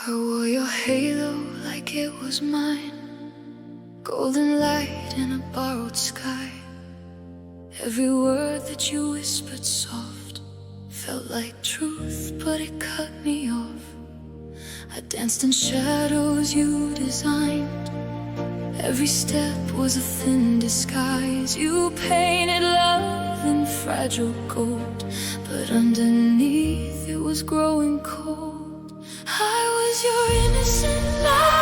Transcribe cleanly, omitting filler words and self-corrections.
I wore your halo like it was mine, golden light in a borrowed sky. Every word that you whispered soft felt like truth, but it cut me off. I danced in shadows you designed. Every step was a thin disguise. You painted love in fragile gold, but underneath it was growing cold. I was your innocent light.